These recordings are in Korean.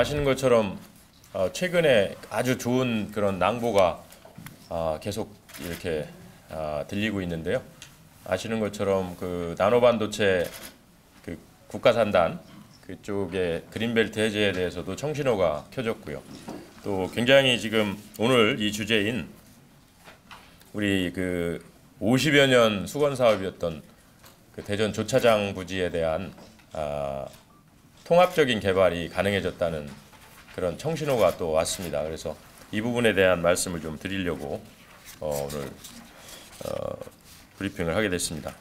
아시는 것처럼 최근에 아주 좋은 그런 낭보가 계속 이렇게 들리고 있는데요. 아시는 것처럼 그 나노반도체 그 국가산단 그쪽의 그린벨트 해제에 대해서도 청신호가 켜졌고요. 또 굉장히 지금 오늘 이 주제인 우리 그 50여 년 수건 사업이었던 그 대전 조차장 부지에 대한 통합적인 개발이 가능해졌다는 그런 청신호가 또 왔습니다. 그래서 이 부분에 대한 말씀을 좀 드리려고 오늘 브리핑을 하게 됐습니다.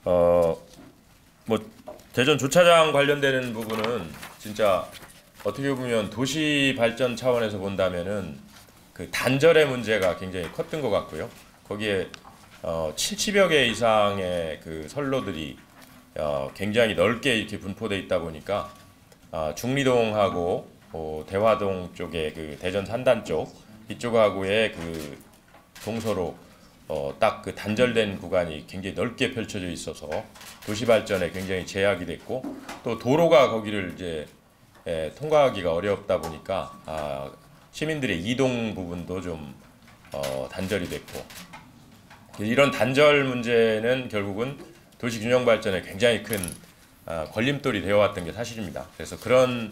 뭐 대전 조차장 관련되는 부분은 진짜 어떻게 보면 도시 발전 차원에서 본다면은 그 단절의 문제가 굉장히 컸던 것 같고요. 거기에 70여 개 이상의 그 선로들이 굉장히 넓게 이렇게 분포되어 있다 보니까 중리동하고 대화동 쪽에 그 대전 산단 쪽 이쪽하고의 그 동서로 딱 그 단절된 구간이 굉장히 넓게 펼쳐져 있어서 도시 발전에 굉장히 제약이 됐고, 또 도로가 거기를 이제 통과하기가 어렵다 보니까 시민들의 이동 부분도 좀 단절이 됐고, 이런 단절 문제는 결국은 도시 균형 발전에 굉장히 큰 걸림돌이 되어 왔던 게 사실입니다. 그래서 그런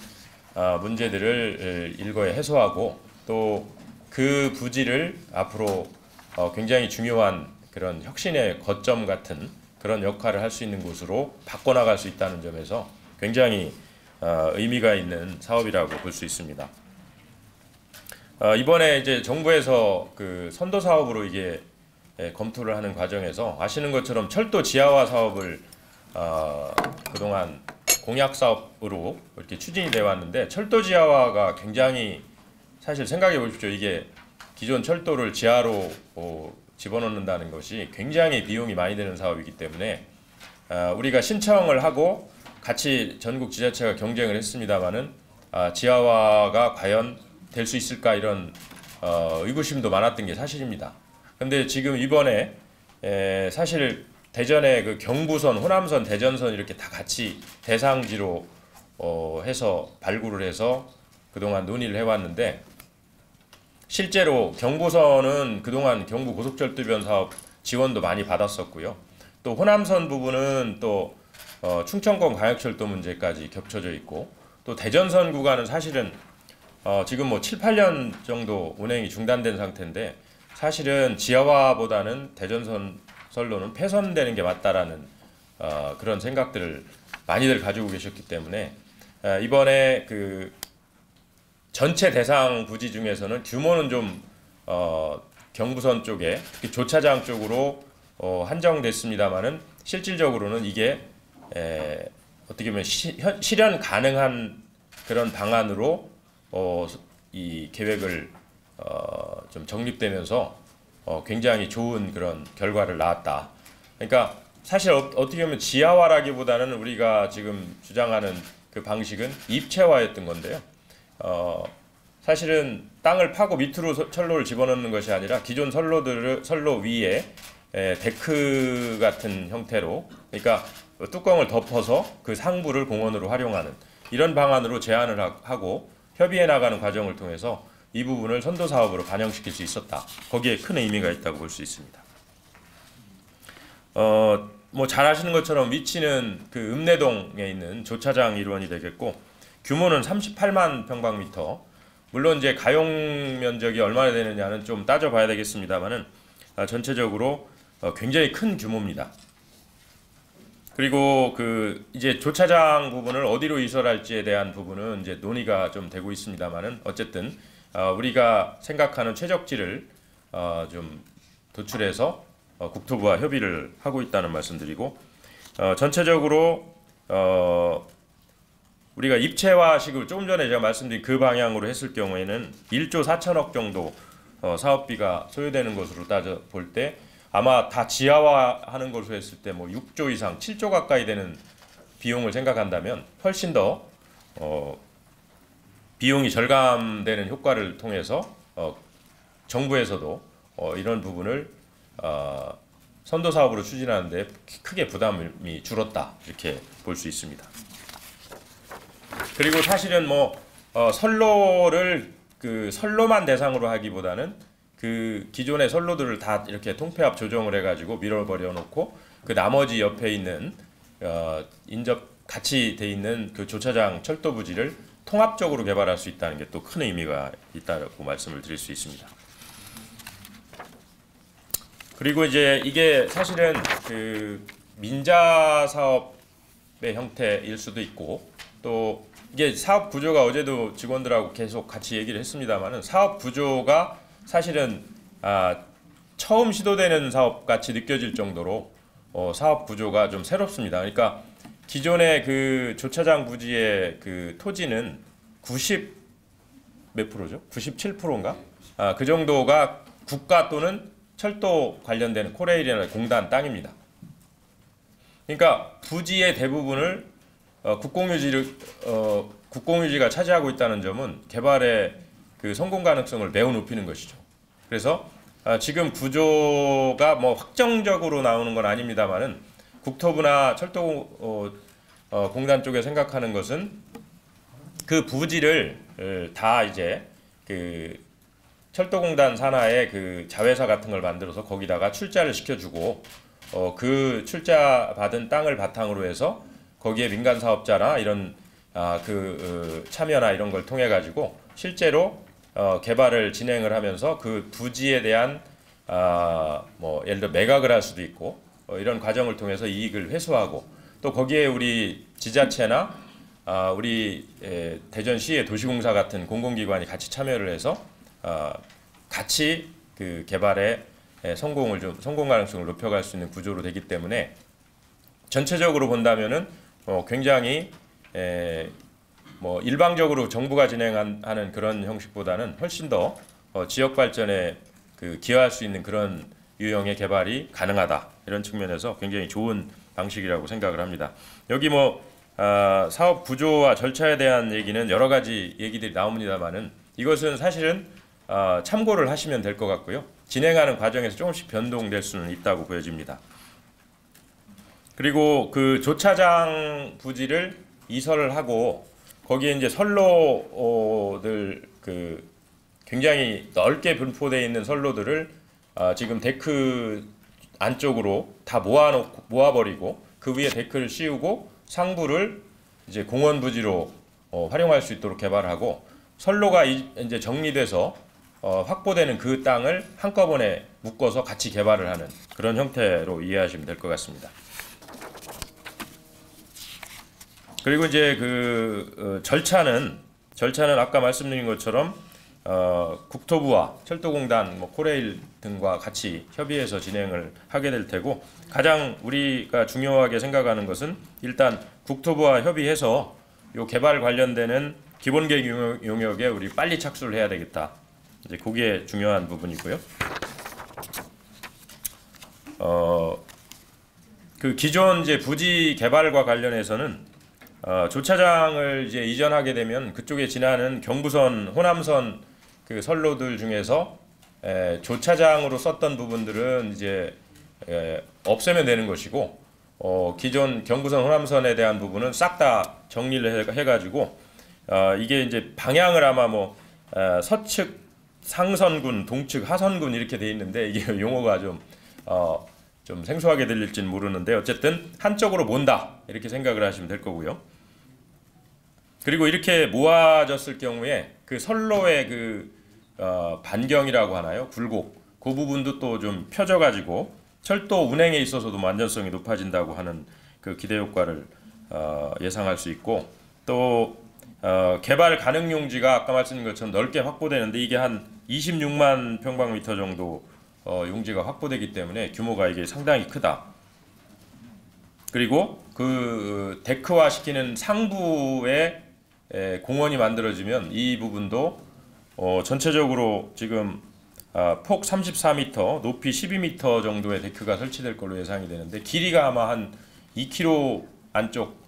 문제들을 일거에 해소하고 또 그 부지를 앞으로 굉장히 중요한 그런 혁신의 거점 같은 그런 역할을 할 수 있는 곳으로 바꿔나갈 수 있다는 점에서 굉장히 의미가 있는 사업이라고 볼 수 있습니다. 이번에 이제 정부에서 그 선도 사업으로 이게 검토를 하는 과정에서 아시는 것처럼 철도 지하화 사업을 그동안 공약 사업으로 이렇게 추진이 되어 왔는데, 철도 지하화가 굉장히 사실 생각해 보십시오. 이게 기존 철도를 지하로 집어넣는다는 것이 굉장히 비용이 많이 드는 사업이기 때문에 우리가 신청을 하고 같이 전국 지자체가 경쟁을 했습니다마는 지하화가 과연 될 수 있을까 이런 의구심도 많았던 게 사실입니다. 근데 지금 이번에 사실 대전의 그 경부선, 호남선, 대전선 이렇게 다 같이 대상지로 해서 발굴을 해서 그동안 논의를 해왔는데, 실제로 경부선은 그동안 경부 고속철도변 사업 지원도 많이 받았었고요. 또 호남선 부분은 또 충청권 광역철도 문제까지 겹쳐져 있고, 또 대전선 구간은 사실은 지금 뭐 7, 8년 정도 운행이 중단된 상태인데, 사실은 지하화보다는 대전선 선로는 폐선되는 게 맞다라는 그런 생각들을 많이들 가지고 계셨기 때문에 이번에 그 전체 대상 부지 중에서는 규모는 좀 경부선 쪽에 특히 조차장 쪽으로 한정됐습니다만은 실질적으로는 이게 어떻게 보면 실현 가능한 그런 방안으로 이 계획을 좀 정립되면서 굉장히 좋은 그런 결과를 낳았다. 그러니까 사실 어떻게 보면 지하화라기보다는 우리가 지금 주장하는 그 방식은 입체화였던 건데요. 사실은 땅을 파고 밑으로 철로를 집어넣는 것이 아니라 기존 선로 위에 데크 같은 형태로, 그러니까 뚜껑을 덮어서 그 상부를 공원으로 활용하는 이런 방안으로 제안을 하고 협의해 나가는 과정을 통해서 이 부분을 선도 사업으로 반영시킬 수 있었다. 거기에 큰 의미가 있다고 볼 수 있습니다. 뭐 잘 아시는 것처럼 위치는 그 읍내동에 있는 조차장 일원이 되겠고, 규모는 38만 평방미터. 물론 이제 가용 면적이 얼마나 되느냐는 좀 따져봐야 되겠습니다만은 전체적으로 굉장히 큰 규모입니다. 그리고 그 이제 조차장 부분을 어디로 이설할지에 대한 부분은 이제 논의가 좀 되고 있습니다만은 어쨌든 우리가 생각하는 최적지를 좀 도출해서 국토부와 협의를 하고 있다는 말씀드리고, 전체적으로 우리가 입체화식으로 조금 전에 제가 말씀드린 그 방향으로 했을 경우에는 1조 4천억 정도 사업비가 소요되는 것으로 따져 볼 때, 아마 다 지하화하는 것으로 했을 때 뭐 6조 이상, 7조 가까이 되는 비용을 생각한다면 훨씬 더 비용이 절감되는 효과를 통해서 정부에서도 이런 부분을 선도 사업으로 추진하는데 크게 부담이 줄었다, 이렇게 볼 수 있습니다. 그리고 사실은 뭐 선로를 그 선로만 대상으로 하기보다는 그 기존의 선로들을 다 이렇게 통폐합 조정을 해가지고 밀어버려 놓고 그 나머지 옆에 있는 인접 같이 돼 있는 그 조차장 철도 부지를 통합적으로 개발할 수 있다는 게 또 큰 의미가 있다고 말씀을 드릴 수 있습니다. 그리고 이제 이게 사실은 그 민자 사업의 형태일 수도 있고, 또 이게 사업 구조가 어제도 직원들하고 계속 같이 얘기를 했습니다만은 사업 구조가 사실은 처음 시도되는 사업 같이 느껴질 정도로 사업 구조가 좀 새롭습니다. 그러니까 기존의 그 조차장 부지의 그 토지는 90 몇 프로죠? 97%인가? 그 정도가 국가 또는 철도 관련된 코레일이나 공단 땅입니다. 그러니까 부지의 대부분을 국공유지가 차지하고 있다는 점은 개발의 그 성공 가능성을 매우 높이는 것이죠. 그래서 지금 구조가 뭐 확정적으로 나오는 건 아닙니다만은 국토부나 철도 공단 쪽에 생각하는 것은 그 부지를 다 이제 그 철도공단 산하의 그 자회사 같은 걸 만들어서 거기다가 출자를 시켜주고 그 출자 받은 땅을 바탕으로 해서 거기에 민간 사업자나 이런 참여나 이런 걸 통해 가지고 실제로 개발을 진행을 하면서 그 부지에 대한 뭐 예를 들어 매각을 할 수도 있고 이런 과정을 통해서 이익을 회수하고, 또 거기에 우리 지자체나 우리 대전시의 도시공사 같은 공공기관이 같이 참여를 해서 같이 그 개발의 성공 가능성을 높여갈 수 있는 구조로 되기 때문에 전체적으로 본다면은 굉장히 뭐 일방적으로 정부가 진행하는 그런 형식보다는 훨씬 더 지역 발전에 그 기여할 수 있는 그런 유형의 개발이 가능하다, 이런 측면에서 굉장히 좋은 방식이라고 생각을 합니다. 여기 뭐 사업 구조와 절차에 대한 얘기는 여러 가지 얘기들이 나옵니다만은 이것은 사실은 참고를 하시면 될 것 같고요. 진행하는 과정에서 조금씩 변동될 수는 있다고 보여집니다. 그리고 그 조차장 부지를 이설을 하고 거기에 이제 선로들 그 굉장히 넓게 분포되어 있는 선로들을 지금 데크 안쪽으로 다 모아버리고 그 위에 데크를 씌우고 상부를 이제 공원 부지로 활용할 수 있도록 개발하고, 선로가 이제 정리돼서 확보되는 그 땅을 한꺼번에 묶어서 같이 개발을 하는 그런 형태로 이해하시면 될 것 같습니다. 그리고 이제 그 절차는 아까 말씀드린 것처럼 국토부와 철도공단, 뭐 코레일 등과 같이 협의해서 진행을 하게 될 테고, 가장 우리가 중요하게 생각하는 것은 일단 국토부와 협의해서 이 개발 관련되는 기본계획 용역에 우리 빨리 착수를 해야 되겠다. 이제 그게 중요한 부분이고요. 그 기존 이제 부지 개발과 관련해서는 조차장을 이제 이전하게 되면 그쪽에 지나는 경부선, 호남선 그 선로들 중에서 조차장으로 썼던 부분들은 이제 없애면 되는 것이고, 기존 경부선, 호남선에 대한 부분은 싹 다 정리를 해가지고 이게 이제 방향을 아마 뭐 서측 상선군, 동측 하선군 이렇게 돼 있는데 이게 용어가 좀 생소하게 들릴지는 모르는데 어쨌든 한쪽으로 몬다 이렇게 생각을 하시면 될 거고요. 그리고 이렇게 모아졌을 경우에 그 선로의 그 반경이라고 하나요? 굴곡, 그 부분도 또 좀 펴져가지고 철도 운행에 있어서도 안전성이 높아진다고 하는 그 기대 효과를 예상할 수 있고, 또 개발 가능 용지가 아까 말씀드린 것처럼 넓게 확보되는데 이게 한 26만 평방미터 정도 용지가 확보되기 때문에 규모가 이게 상당히 크다. 그리고 그 데크화 시키는 상부에 공원이 만들어지면 이 부분도 전체적으로 지금 폭 34m, 높이 12m 정도의 데크가 설치될 걸로 예상이 되는데 길이가 아마 한 2km 안쪽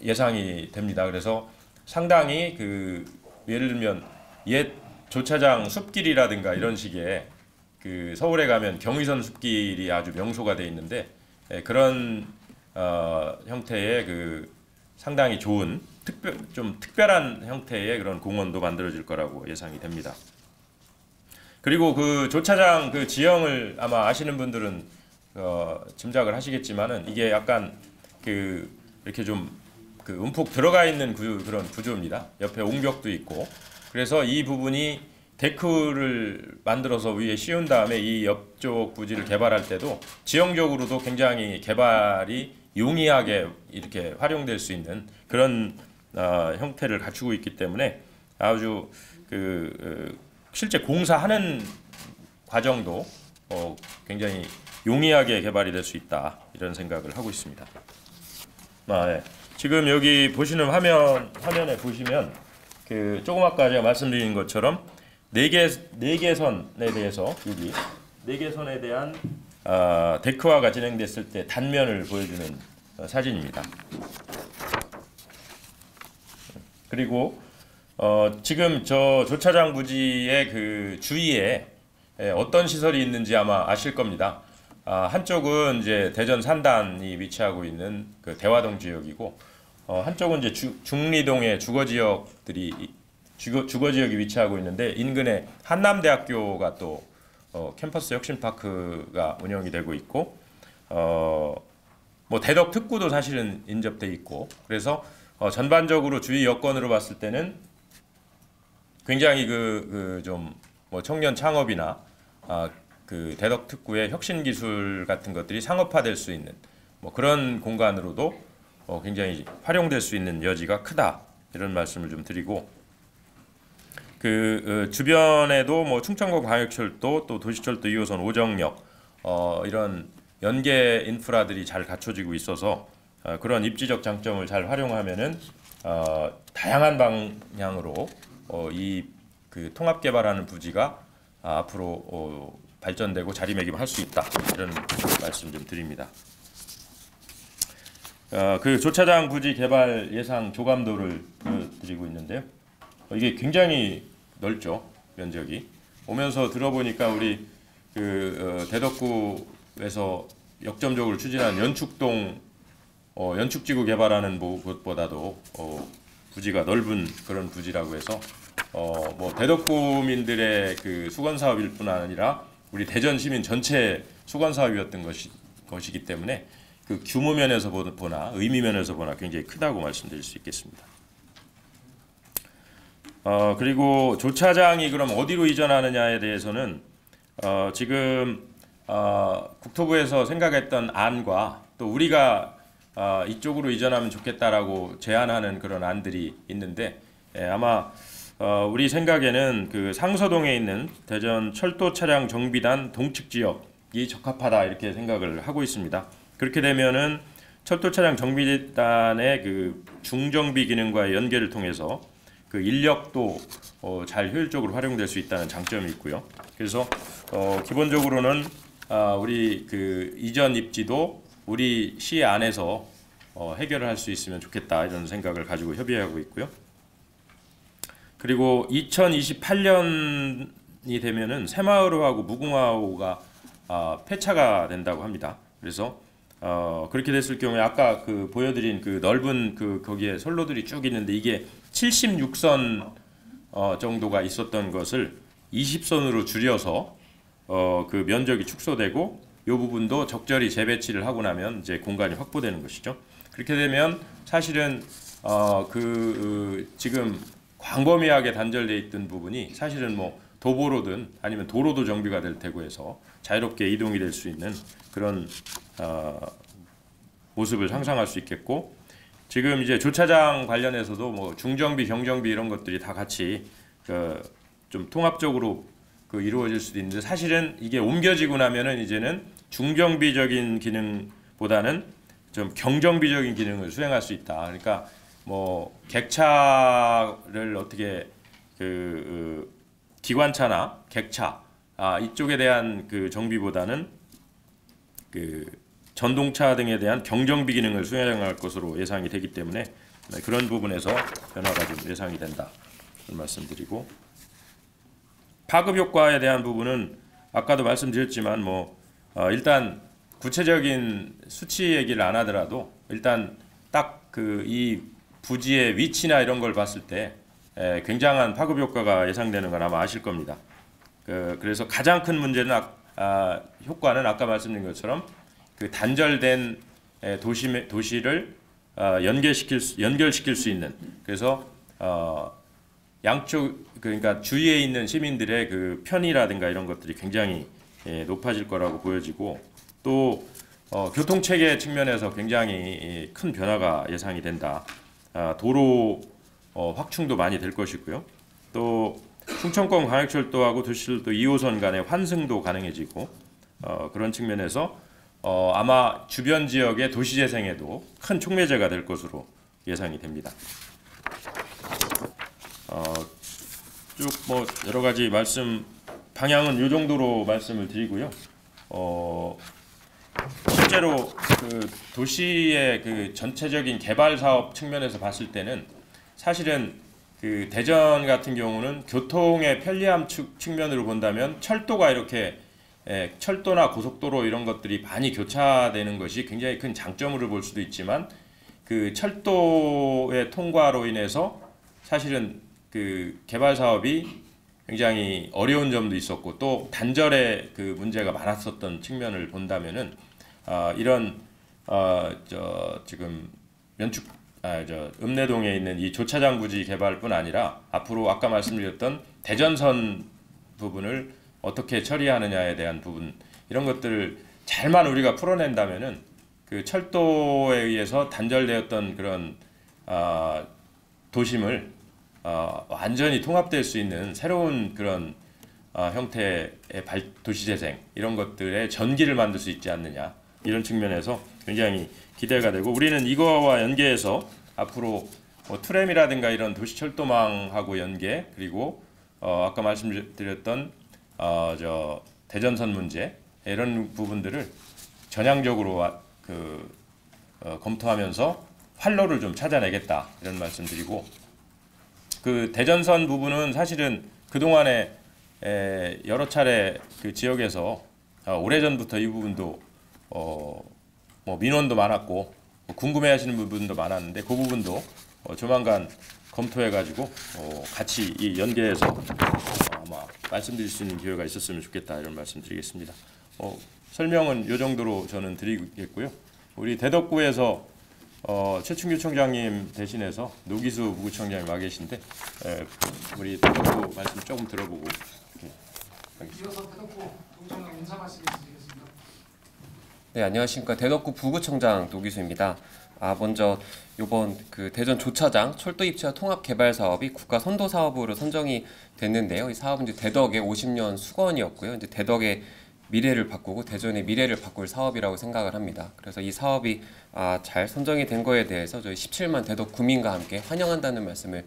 예상이 됩니다. 그래서 상당히 그 예를 들면 옛 조차장 숲길이라든가 이런 식의 그 서울에 가면 경의선 숲길이 아주 명소가 돼 있는데 그런 형태의 그 상당히 좋은 좀 특별한 형태의 그런 공원도 만들어질 거라고 예상이 됩니다. 그리고 그 조차장 그 지형을 아마 아시는 분들은 짐작을 하시겠지만은 이게 약간 그 이렇게 좀 그 움푹 들어가 있는 그런 구조입니다. 옆에 옹벽도 있고 그래서 이 부분이 데크를 만들어서 위에 씌운 다음에 이 옆쪽 부지를 개발할 때도 지형적으로도 굉장히 개발이 용이하게 이렇게 활용될 수 있는 그런 형태를 갖추고 있기 때문에 아주 실제 공사하는 과정도 굉장히 용이하게 개발이 될 수 있다 이런 생각을 하고 있습니다. 네. 지금 여기 보시는 화면에 보시면 그 조금 아까 제가 말씀드린 것처럼 네 개선에 대해서 여기 4개선에 대한 데크화가 진행됐을 때 단면을 보여주는 사진입니다. 그리고 지금 저 조차장 부지의 그 주위에 어떤 시설이 있는지 아마 아실 겁니다. 한쪽은 이제 대전 산단이 위치하고 있는 그 대화동 지역이고, 한쪽은 이제 중리동의 주거 지역이 위치하고 있는데 인근에 한남대학교가 또 캠퍼스 혁신파크가 운영이 되고 있고, 뭐 대덕 특구도 사실은 인접돼 있고, 그래서 전반적으로 주위 여건으로 봤을 때는 굉장히 좀 뭐 청년 창업이나 그 대덕 특구의 혁신 기술 같은 것들이 상업화될 수 있는 뭐 그런 공간으로도 굉장히 활용될 수 있는 여지가 크다 이런 말씀을 좀 드리고, 주변에도 뭐 충청권 광역철도 또 도시철도 2호선 오정역 이런 연계 인프라들이 잘 갖춰지고 있어서 그런 입지적 장점을 잘 활용하면은 다양한 방향으로 그 통합 개발하는 부지가 앞으로 발전되고 자리매김할 수 있다 이런 말씀 좀 드립니다. 그 조차장 부지 개발 예상 조감도를 보여드리고 있는데요. 이게 굉장히 넓죠, 면적이. 오면서 들어보니까 우리 대덕구에서 역점적으로 추진한 연축동 연축지구 개발하는 곳보다도 부지가 넓은 그런 부지라고 해서 뭐 대덕구민들의 그 수건 사업일 뿐 아니라 우리 대전 시민 전체 수건 사업이었던 것이기 때문에 그 규모 면에서 보나 의미 면에서 보나 굉장히 크다고 말씀드릴 수 있겠습니다. 그리고 조차장이 그럼 어디로 이전하느냐에 대해서는 지금 국토부에서 생각했던 안과 또 우리가 이쪽으로 이전하면 좋겠다라고 제안하는 그런 안들이 있는데, 아마 우리 생각에는 그 상서동에 있는 대전 철도 차량 정비단 동측 지역이 적합하다 이렇게 생각을 하고 있습니다. 그렇게 되면은 철도 차량 정비단의 그 중정비 기능과의 연계를 통해서 그 인력도 잘 효율적으로 활용될 수 있다는 장점이 있고요. 그래서 기본적으로는 우리 그 이전 입지도 우리 시 안에서 해결을 할 수 있으면 좋겠다 이런 생각을 가지고 협의하고 있고요. 그리고 2028년이 되면은 새마을호하고 무궁화호가 폐차가 된다고 합니다. 그래서 그렇게 됐을 경우에 아까 그 보여드린 그 넓은 거기에 선로들이 쭉 있는데 이게 76선 정도가 있었던 것을 20선으로 줄여서 그 면적이 축소되고 이 부분도 적절히 재배치를 하고 나면 이제 공간이 확보되는 것이죠. 그렇게 되면 사실은 지금 광범위하게 단절되어 있던 부분이 사실은 뭐 도보로든 아니면 도로도 정비가 될 테고 해서 자유롭게 이동이 될 수 있는 그런 모습을 상상할 수 있겠고, 지금 이제 조차장 관련해서도 뭐 중정비, 경정비 이런 것들이 다 같이 좀 통합적으로 이루어질 수도 있는데, 사실은 이게 옮겨지고 나면은 이제는 중정비적인 기능보다는 좀 경정비적인 기능을 수행할 수 있다. 그러니까 뭐 객차를 어떻게 기관차나 객차 이쪽에 대한 그 정비보다는 전동차 등에 대한 경정비 기능을 수행할 것으로 예상이 되기 때문에 그런 부분에서 변화가 좀 예상이 된다 그런 말씀드리고, 파급 효과에 대한 부분은 아까도 말씀드렸지만 일단 구체적인 수치 얘기를 안 하더라도 일단 딱 그 이 부지의 위치나 이런 걸 봤을 때 굉장한 파급 효과가 예상되는 건 아마 아실 겁니다. 그래서 가장 큰 문제는 효과는 아까 말씀드린 것처럼 그 단절된 도시를 연결시킬 수 있는, 그래서 양쪽 그러니까 주위에 있는 시민들의 그 편의라든가 이런 것들이 굉장히 높아질 거라고 보여지고, 또 교통체계 측면에서 굉장히 큰 변화가 예상이 된다. 도로 확충도 많이 될 것이고요. 또 충청권 광역철도하고 도시철도 2호선 간의 환승도 가능해지고, 그런 측면에서 아마 주변 지역의 도시재생에도 큰 촉매제가 될 것으로 예상이 됩니다. 쭉 뭐 여러 가지 방향은 이 정도로 말씀을 드리고요. 실제로 그 도시의 그 전체적인 개발 사업 측면에서 봤을 때는 사실은 그 대전 같은 경우는 교통의 편리함 측면으로 본다면 철도가 이렇게 철도나 고속도로 이런 것들이 많이 교차되는 것이 굉장히 큰 장점으로 볼 수도 있지만, 그 철도의 통과로 인해서 사실은 그 개발 사업이 굉장히 어려운 점도 있었고, 또 단절의 그 문제가 많았었던 측면을 본다면은 이런 지금 읍내동에 있는 이 조차장 부지 개발뿐 아니라 앞으로 아까 말씀드렸던 대전선 부분을 어떻게 처리하느냐에 대한 부분, 이런 것들을 잘만 우리가 풀어낸다면은 그 철도에 의해서 단절되었던 그런 도심을 완전히 통합될 수 있는 새로운 그런 형태의 도시재생, 이런 것들의 전기를 만들 수 있지 않느냐, 이런 측면에서 굉장히 기대가 되고, 우리는 이거와 연계해서 앞으로 트램이라든가 이런 도시철도망하고 연계, 그리고 아까 말씀드렸던 대전선 문제, 이런 부분들을 전향적으로 검토하면서 활로를 좀 찾아내겠다, 이런 말씀드리고, 그 대전선 부분은 사실은 그동안에 여러 차례 그 지역에서 오래전부터 이 부분도 뭐 민원도 많았고 궁금해하시는 부분도 많았는데, 그 부분도 조만간 검토해가지고 같이 이 연계해서 아마 말씀드릴 수 있는 기회가 있었으면 좋겠다, 이런 말씀드리겠습니다. 설명은 이 정도로 저는 드리겠고요. 우리 대덕구에서 최충규 총장님 대신해서 노기수 부구청장님 와 계신데, 우리 대덕구 말씀 조금 들어보고 이어서 대덕구 부구청장 인사 말씀 드리겠습니다. 네, 안녕하십니까. 대덕구 부구청장 노기수입니다. 먼저 이번 그 대전 조차장 철도 입지와 통합 개발 사업이 국가 선도 사업으로 선정이 됐는데요. 이 사업은 이제 대덕의 50년 수건이었고요. 이제 대덕의 미래를 바꾸고 대전의 미래를 바꿀 사업이라고 생각을 합니다. 그래서 이 사업이 잘 선정이 된 거에 대해서 저희 17만 대덕 구민과 함께 환영한다는 말씀을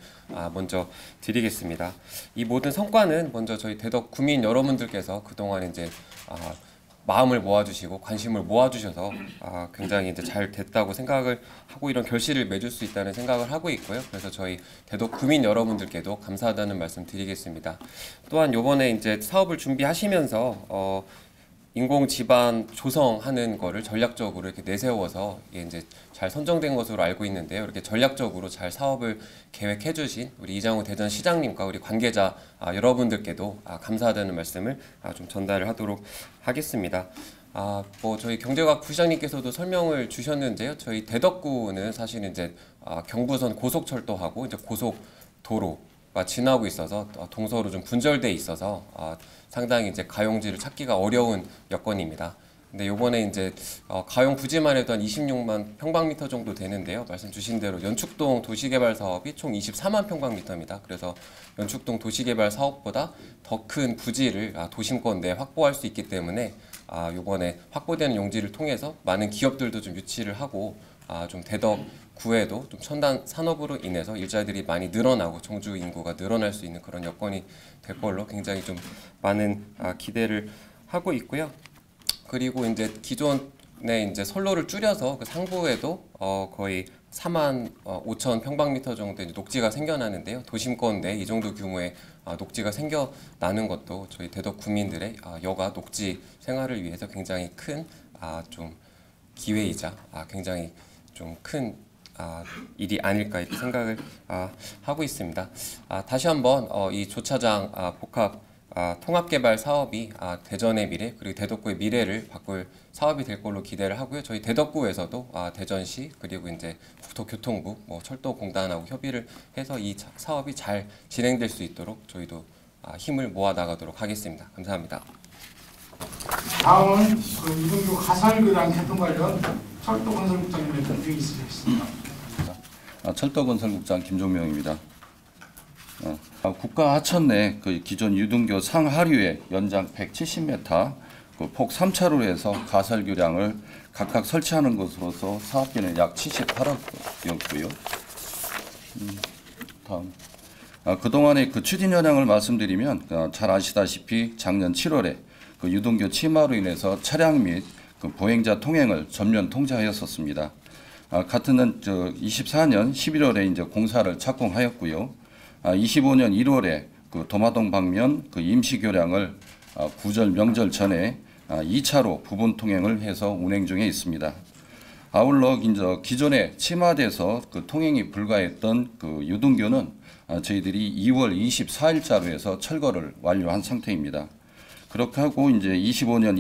먼저 드리겠습니다. 이 모든 성과는 먼저 저희 대덕 구민 여러분들께서 그동안 이제 마음을 모아주시고 관심을 모아주셔서 굉장히 이제 잘 됐다고 생각을 하고 이런 결실을 맺을 수 있다는 생각을 하고 있고요. 그래서 저희 대덕 구민 여러분들께도 감사하다는 말씀 드리겠습니다. 또한 이번에 이제 사업을 준비하시면서 인공 지반 조성하는 거를 전략적으로 이렇게 내세워서 이제 잘 선정된 것으로 알고 있는데요. 이렇게 전략적으로 잘 사업을 계획해 주신 우리 이장우 대전시장님과 우리 관계자 여러분들께도 감사하다는 말씀을 좀 전달을 하도록 하겠습니다. 뭐 저희 경제과학 부시장님께서도 설명을 주셨는데요. 저희 대덕구는 사실 이제 경부선 고속철도하고 이제 고속도로가 지나고 있어서 동서로 좀 분절돼 있어서 상당히 이제 가용지를 찾기가 어려운 여건입니다. 근데 요번에 이제 가용 부지만 해도 한 26만 평방미터 정도 되는데요. 말씀 주신 대로 연축동 도시개발 사업이 총 24만 평방미터입니다. 그래서 연축동 도시개발 사업보다 더 큰 부지를 도심권 내에 확보할 수 있기 때문에 요번에 확보되는 용지를 통해서 많은 기업들도 좀 유치를 하고 좀 대덕구에도 좀 첨단 산업으로 인해서 일자리들이 많이 늘어나고 정주 인구가 늘어날 수 있는 그런 여건이 될 걸로 굉장히 좀 많은 기대를 하고 있고요. 그리고 이제 기존에 이제 선로를 줄여서 그 상부에도 거의 4만 5천 평방미터 정도의 녹지가 생겨나는데요. 도심권 내 이 정도 규모의 녹지가 생겨나는 것도 저희 대덕 구민들의 여가 녹지 생활을 위해서 굉장히 큰 좀 기회이자 굉장히 좀 큰 일이 아닐까 이렇게 생각을 하고 있습니다. 다시 한번 이 조차장 복합 통합개발 사업이 대전의 미래 그리고 대덕구의 미래를 바꿀 사업이 될 걸로 기대를 하고요. 저희 대덕구에서도 대전시 그리고 이제 국토교통부, 철도공단하고 협의를 해서 이 사업이 잘 진행될 수 있도록 저희도 힘을 모아 나가도록 하겠습니다. 감사합니다. 다음은 유동규 가설교량 개통 관련 철도건설국장님의 논평이 있으시겠습니다. 철도건설국장 김종명입니다. 국가 하천 내 그 기존 유동교 상하류의 연장 170m, 폭 3차로에서 가설교량을 각각 설치하는 것으로서 사업비는 약 78억이었고요. 다음. 그동안의 그 추진 현황을 말씀드리면 잘 아시다시피 작년 7월에 그 유동교 침하로 인해서 차량 및 그 보행자 통행을 전면 통제하였었습니다. 같은 해 24년 11월에 이제 공사를 착공하였고요. 25년 1월에 그 도마동 방면 그 임시 교량을 구절 명절 전에 2차로 부분 통행을 해서 운행 중에 있습니다. 아울러 이제 기존에 침하돼서 그 통행이 불가했던 그 유동교는 저희들이 2월 24일자로 철거를 완료한 상태입니다. 그렇게 하고 이제 25년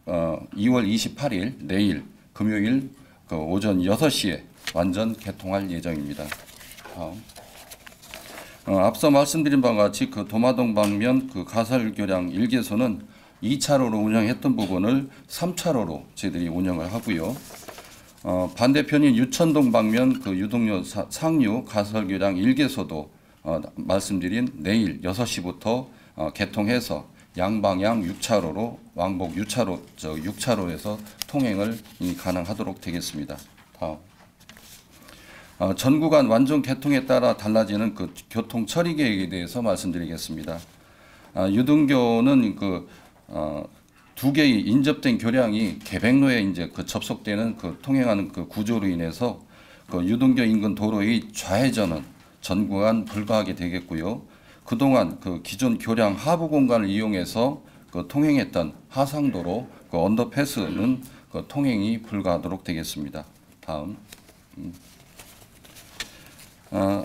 2월 28일 내일 금요일 그 오전 6시에 완전 개통할 예정입니다. 앞서 말씀드린 바와 같이 그 도마동 방면 그 가설교량 1개소는 2차로로 운영했던 부분을 3차로로 저희들이 운영을 하고요. 반대편인 유천동 방면 그 유동료 상류 가설교량 1개소도 말씀드린 내일 6시부터 개통해서 양방향 6차로로 왕복 6차로에서 통행을 가능하도록 되겠습니다. 다음. 전 구간 완전 개통에 따라 달라지는 그 교통 처리 계획에 대해서 말씀드리겠습니다. 유동교는 두 개의 인접된 교량이 개백로에 이제 접속되는 통행하는 구조로 인해서 유동교 인근 도로의 좌회전은 전 구간 불가하게 되겠고요. 그동안 기존 교량 하부 공간을 이용해서 통행했던 하상도로 언더패스는 통행이 불가하도록 되겠습니다. 다음.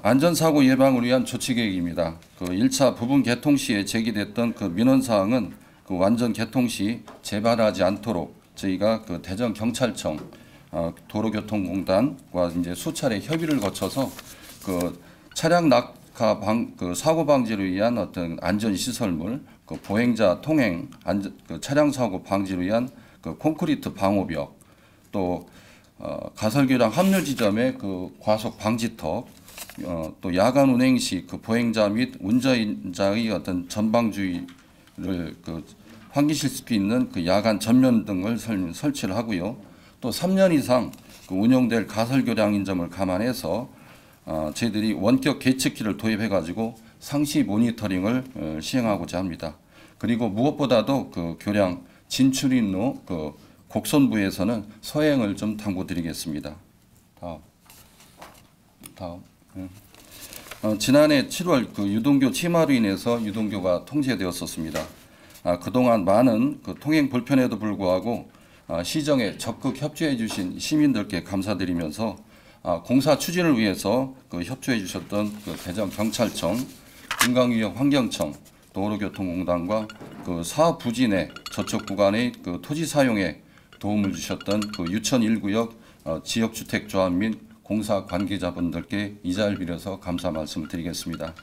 안전사고 예방을 위한 조치 계획입니다. 1차 부분 개통 시에 제기됐던 민원사항은 완전 개통 시 재발하지 않도록 저희가 대전경찰청, 도로교통공단과 이제 수차례 협의를 거쳐서 차량 낙하 사고 방지를 위한 어떤 안전시설물, 보행자 통행, 차량 사고 방지를 위한 콘크리트 방호벽, 또 가설교량 합류 지점의 과속 방지턱, 또 야간 운행 시 보행자 및 운전자의 어떤 전방주의를 환기시킬 수 있는 야간 전면 등을 설치를 하고요. 또 3년 이상 운용될 가설교량인 점을 감안해서 저희들이 원격 계측기를 도입해가지고 상시 모니터링을 시행하고자 합니다. 그리고 무엇보다도 교량 진출인로 곡선부에서는 서행을 좀 당부드리겠습니다. 다음. 지난해 7월 유동교 침하로 인해서 유동교가 통제되었었습니다. 그동안 많은 통행 불편에도 불구하고 시정에 적극 협조해 주신 시민들께 감사드리면서 공사 추진을 위해서 협조해 주셨던 대전경찰청, 금강위협환경청, 도로교통공단과 사업 부지 내 저쪽 구간의 토지 사용에 도움을 주셨던 유천 1구역 지역주택조합 및 공사 관계자분들께 이 자리를 빌어서 감사 말씀을 드리겠습니다.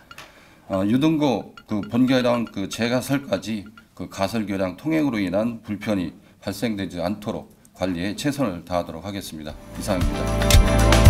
유동교 본교량 재가설까지 가설교량 통행으로 인한 불편이 발생되지 않도록 관리에 최선을 다하도록 하겠습니다. 이상입니다.